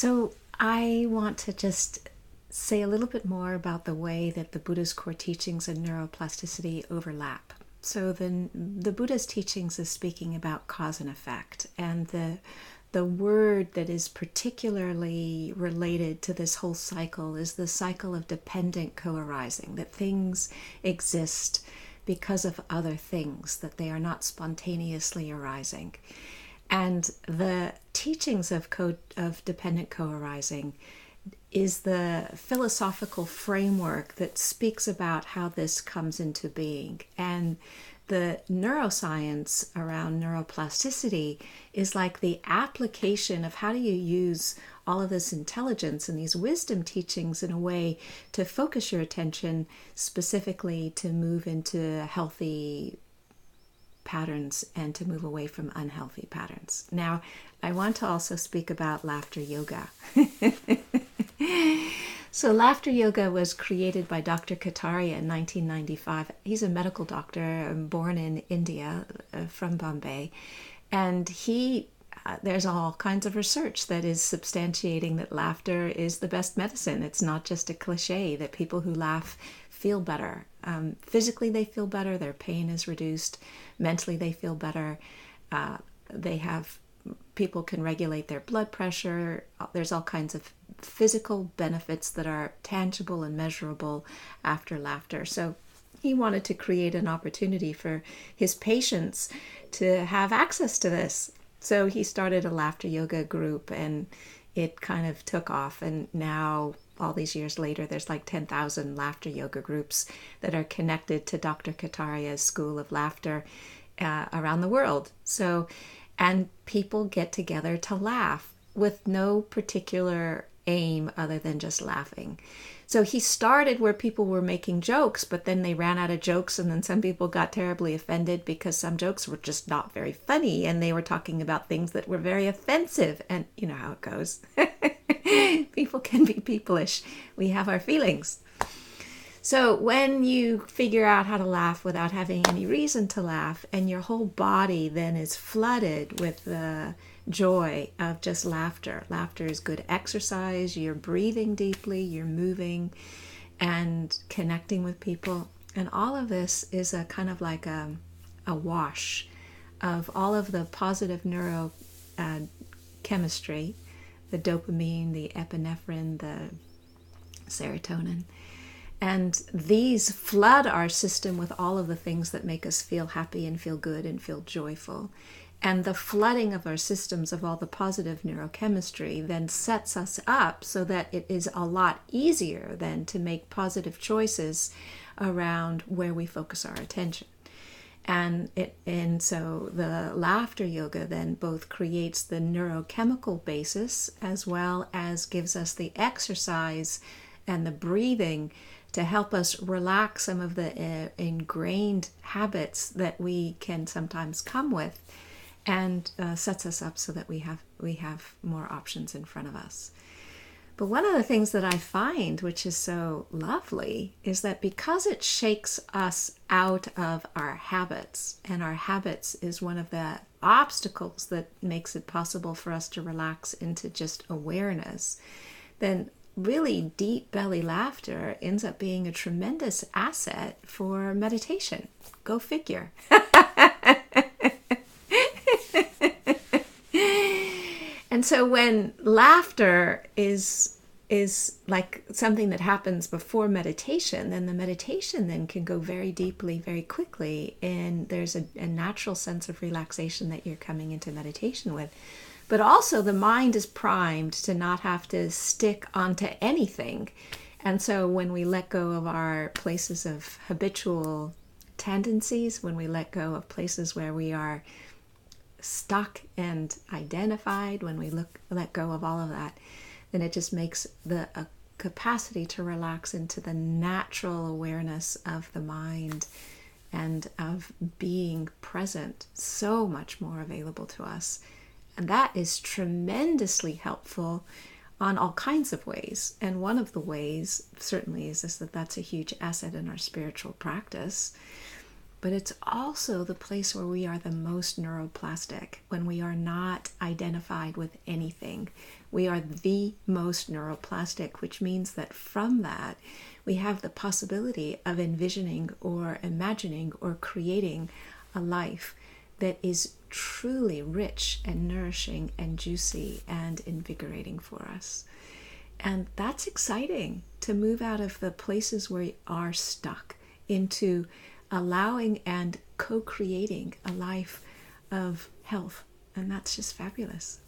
So I want to just say a little bit more about the way that the Buddha's core teachings and neuroplasticity overlap. So the Buddha's teachings is speaking about cause and effect, and the word that is particularly related to this whole cycle is the cycle of dependent co-arising, that things exist because of other things, that they are not spontaneously arising. And the teachings of dependent co-arising is the philosophical framework that speaks about how this comes into being. And the neuroscience around neuroplasticity is like the application of how do you use all of this intelligence and these wisdom teachings in a way to focus your attention specifically to move into healthy patterns and to move away from unhealthy patterns. Now, I want to also speak about laughter yoga. So laughter yoga was created by Dr. Kitaria in 1995. He's a medical doctor born in India from Bombay. And there's all kinds of research that is substantiating that laughter is the best medicine. It's not just a cliche that people who laugh feel better. Physically, they feel better. Their pain is reduced. Mentally, they feel better. People can regulate their blood pressure. There's all kinds of physical benefits that are tangible and measurable after laughter. So he wanted to create an opportunity for his patients to have access to this. So he started a laughter yoga group, and it kind of took off. And now, all these years later, there's like 10,000 laughter yoga groups that are connected to Dr. Kitaria's School of Laughter around the world. And people get together to laugh with no particular aim other than just laughing. So he started where people were making jokes, but then they ran out of jokes, and then some people got terribly offended because some jokes were just not very funny, and they were talking about things that were very offensive, and you know how it goes. People can be peopleish. We have our feelings. So when you figure out how to laugh without having any reason to laugh, and your whole body then is flooded with the joy of just laughter. Laughter is good exercise. You're breathing deeply, you're moving and connecting with people. And all of this is a kind of like a wash of all of the positive neurochemistry, the dopamine, the epinephrine, the serotonin. And these flood our system with all of the things that make us feel happy and feel good and feel joyful. And the flooding of our systems of all the positive neurochemistry then sets us up so that it is a lot easier then to make positive choices around where we focus our attention. And so the laughter yoga then both creates the neurochemical basis as well as gives us the exercise and the breathing to help us relax some of the ingrained habits that we can sometimes come with, and sets us up so that we have more options in front of us. But one of the things that I find, which is so lovely, is that because it shakes us out of our habits, and our habits is one of the obstacles that makes it possible for us to relax into just awareness, then really deep belly laughter ends up being a tremendous asset for meditation. Go figure. And so when laughter is like something that happens before meditation, then the meditation then can go very deeply, very quickly, and there's a natural sense of relaxation that you're coming into meditation with. But also the mind is primed to not have to stick onto anything. And so when we let go of our places of habitual tendencies, when we let go of places where we are stuck and identified, when we let go of all of that, then it just makes the capacity to relax into the natural awareness of the mind and of being present so much more available to us. And that is tremendously helpful on all kinds of ways. And one of the ways certainly is that that's a huge asset in our spiritual practice. but it's also the place where we are the most neuroplastic, when we are not identified with anything. We are the most neuroplastic, which means that from that, we have the possibility of envisioning or imagining or creating a life that is truly rich and nourishing and juicy and invigorating for us. And that's exciting, to move out of the places where we are stuck into allowing and co-creating a life of health. And that's just fabulous.